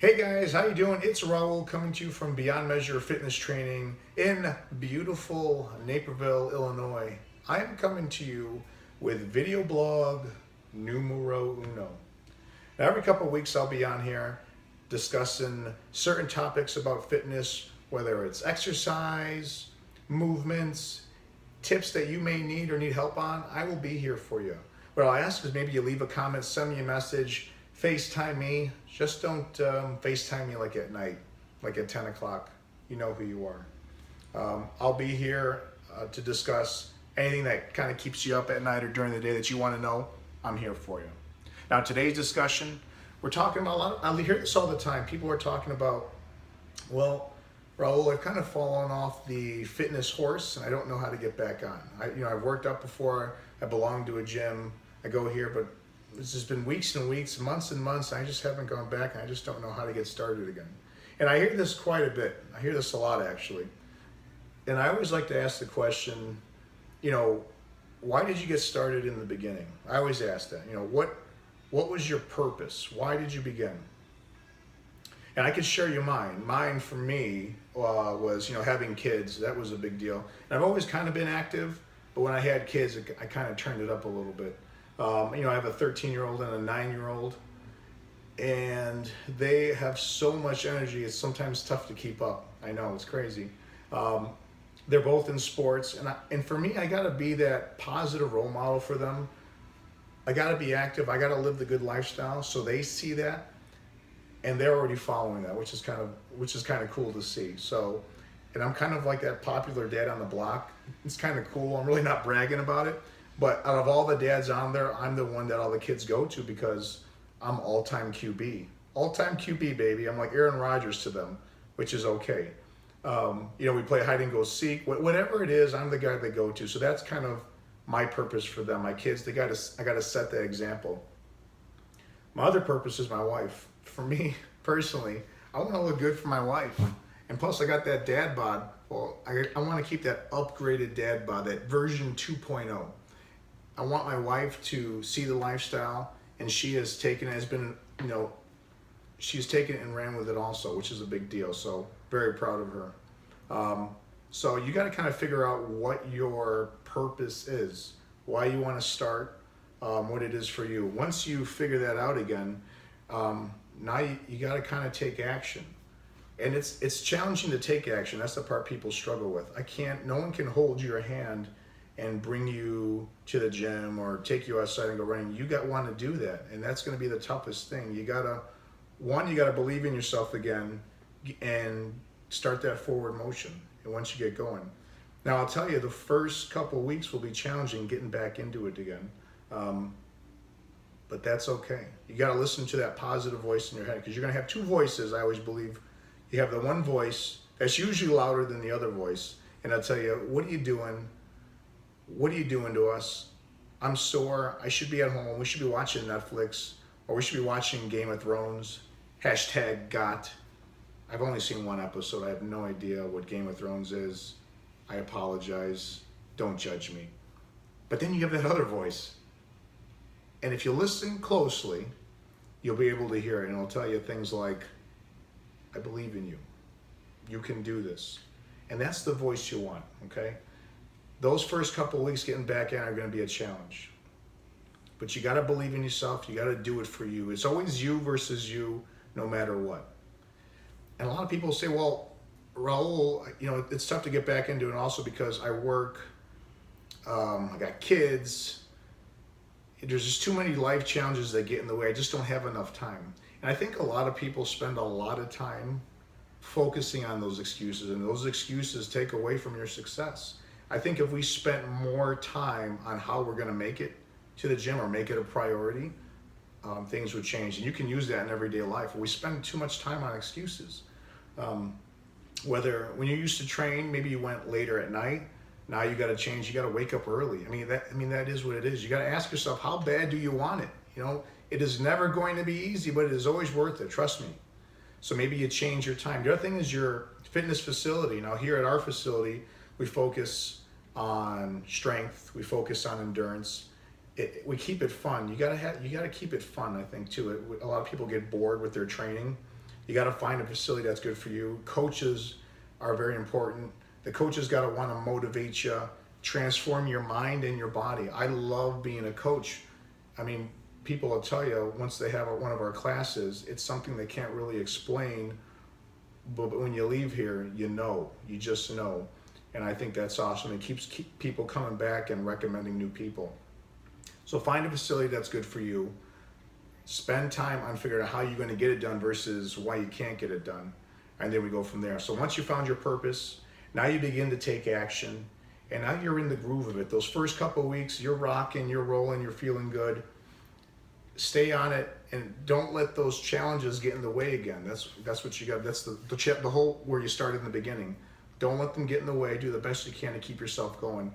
Hey guys, how you doing? It's Raul coming to you from Beyond Measure Fitness Training in beautiful Naperville, Illinois. I am coming to you with video blog numero uno. Now, every couple of weeks I'll be on here discussing certain topics about fitness, whether it's exercise, movements, tips that you may need or need help on. I will be here for you. What I'll ask is maybe you leave a comment, send me a message, FaceTime me. Just don't FaceTime me like at night, like at 10 o'clock. You know who you are. I'll be here to discuss anything that kind of keeps you up at night or during the day that you want to know. I'm here for you. Now, today's discussion, we're talking about a lot. I hear this all the time. People are talking about, well, Raul, I've kind of fallen off the fitness horse and I don't know how to get back on. I've worked out before. I belong to a gym. I go here, but it's just been weeks and weeks, months and months. I just haven't gone back, and I just don't know how to get started again. And I hear this quite a bit. I hear this a lot, actually. And I always like to ask the question, why did you get started in the beginning? I always ask that. What was your purpose? Why did you begin? And I could share you mine. Mine, for me, was having kids. That was a big deal. And I've always kind of been active, but when I had kids, I kind of turned it up a little bit. I have a 13-year-old and a 9-year-old, and they have so much energy. It's sometimes tough to keep up. I know, it's crazy. They're both in sports, and for me, I got to be that positive role model for them. I got to be active. I got to live the good lifestyle, so they see that, and they're already following that, which is kind of cool to see. So, and I'm kind of like that popular dad on the block. It's kind of cool. I'm really not bragging about it. But out of all the dads on there, I'm the one that all the kids go to because I'm all-time QB. All-time QB, baby. I'm like Aaron Rodgers to them, which is okay. We play hide and go seek. Whatever it is, I'm the guy they go to. So that's kind of my purpose for them. My kids, I got to set that example. My other purpose is my wife. For me, personally, I want to look good for my wife. And plus, I got that dad bod. Well, I want to keep that upgraded dad bod, that version 2.0. I want my wife to see the lifestyle, and she has taken it, she's taken it and ran with it also, which is a big deal. So very proud of her. So you got to kind of figure out what your purpose is, why you want to start, what it is for you. Once you figure that out again, now you got to kind of take action. And it's challenging to take action. That's the part people struggle with. No one can hold your hand and bring you to the gym or take you outside and go running. You got to do that, and that's going to be the toughest thing. You gotta believe in yourself again and start that forward motion. And once you get going, now I'll tell you, the first couple of weeks will be challenging getting back into it again, but that's okay. You got to listen to that positive voice in your head, because you're going to have two voices. I always believe you have the one voice that's usually louder than the other voice, and I'll tell you, what are you doing? What are you doing to us? I'm sore. I should be at home. We should be watching Netflix, or we should be watching Game of Thrones. #GOT. I've only seen one episode. I have no idea what Game of Thrones is. I apologize. Don't judge me. But then you have that other voice. And if you listen closely, you'll be able to hear it. And it'll tell you things like, I believe in you. You can do this. And that's the voice you want, okay? Those first couple of weeks getting back in are going to be a challenge. But you got to believe in yourself. You got to do it for you. It's always you versus you, no matter what. And a lot of people say, well, Raul, it's tough to get back into it also because I work, I got kids. There's just too many life challenges that get in the way. I just don't have enough time. And I think a lot of people spend a lot of time focusing on those excuses, and those excuses take away from your success. I think if we spent more time on how we're going to make it to the gym or make it a priority, things would change. And you can use that in everyday life. We spend too much time on excuses. Whether when you used to train, maybe you went later at night. Now you got to change. You got to wake up early. That is what it is. You got to ask yourself, how bad do you want it? It is never going to be easy, but it is always worth it. Trust me. So maybe you change your time. The other thing is your fitness facility. Now here at our facility, we focus on strength. We focus on endurance. We keep it fun. You gotta keep it fun, I think, too. A lot of people get bored with their training. You got to find a facility that's good for you. Coaches are very important. The coaches got to want to motivate you, transform your mind and your body. I love being a coach. I mean, people will tell you once they have one of our classes, it's something they can't really explain, but when you leave here, you just know. And I think that's awesome. It keeps people coming back and recommending new people. So find a facility that's good for you. Spend time on figuring out how you're going to get it done versus why you can't get it done. And then we go from there. So once you found your purpose, now you begin to take action. And now you're in the groove of it. Those first couple of weeks, you're rocking, you're rolling, you're feeling good. Stay on it and don't let those challenges get in the way again. That's what you got. That's the whole where you started in the beginning. Don't let them get in the way. Do the best you can to keep yourself going.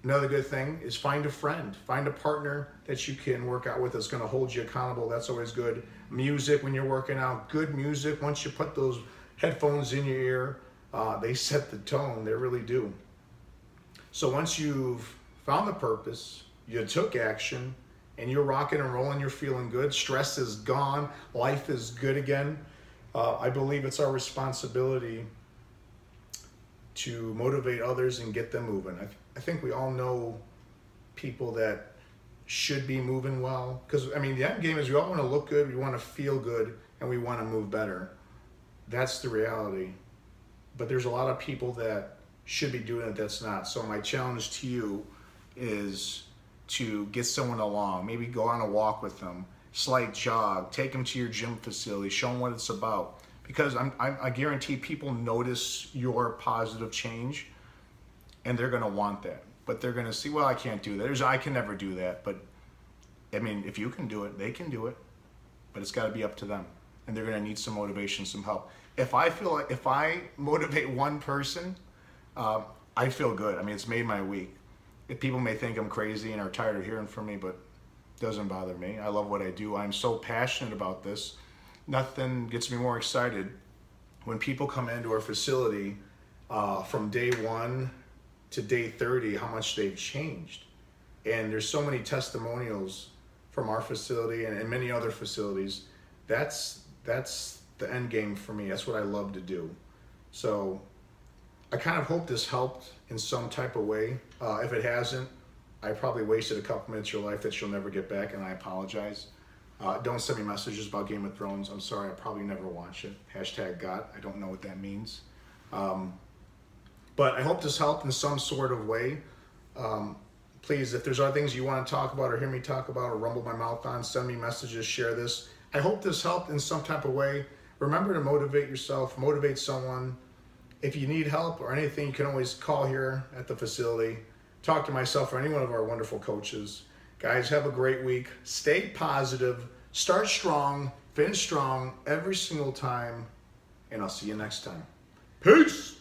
Another good thing is find a friend, find a partner that you can work out with that's going to hold you accountable. That's always good. Music when you're working out, good music. Once you put those headphones in your ear, they set the tone. They really do. So once you've found the purpose, you took action, and you're rocking and rolling, you're feeling good, stress is gone, life is good again, I believe it's our responsibility to motivate others and get them moving. I think we all know people that should be moving well, because I mean the end game is we all want to look good, we want to feel good, and we want to move better. That's the reality. But there's a lot of people that should be doing it that's not. So my challenge to you is to get someone along, maybe go on a walk with them, slight jog, take them to your gym facility, show them what it's about. Because I guarantee people notice your positive change, and they're gonna want that. But they're gonna see, well, I can't do that. I can never do that. But I mean, if you can do it, they can do it. But it's gotta be up to them. And they're gonna need some motivation, some help. If I motivate one person, I feel good. I mean, it's made my week. People may think I'm crazy and are tired of hearing from me, but it doesn't bother me. I love what I do. I'm so passionate about this. Nothing gets me more excited when people come into our facility from day 1 to day 30, how much they've changed. And there's so many testimonials from our facility and many other facilities. That's the end game for me. That's what I love to do. So I kind of hope this helped in some type of way. If it hasn't, I probably wasted a couple minutes of your life that you'll never get back, and I apologize. Don't send me messages about Game of Thrones. I'm sorry, I probably never watch it. #God. I don't know what that means. But I hope this helped in some sort of way. Please, if there's other things you want to talk about or hear me talk about or rumble my mouth on, send me messages, share this. I hope this helped in some type of way. Remember to motivate yourself, motivate someone. If you need help or anything, you can always call here at the facility. Talk to myself or any one of our wonderful coaches. Guys, have a great week. Stay positive. Start strong. Finish strong every single time. And I'll see you next time. Peace.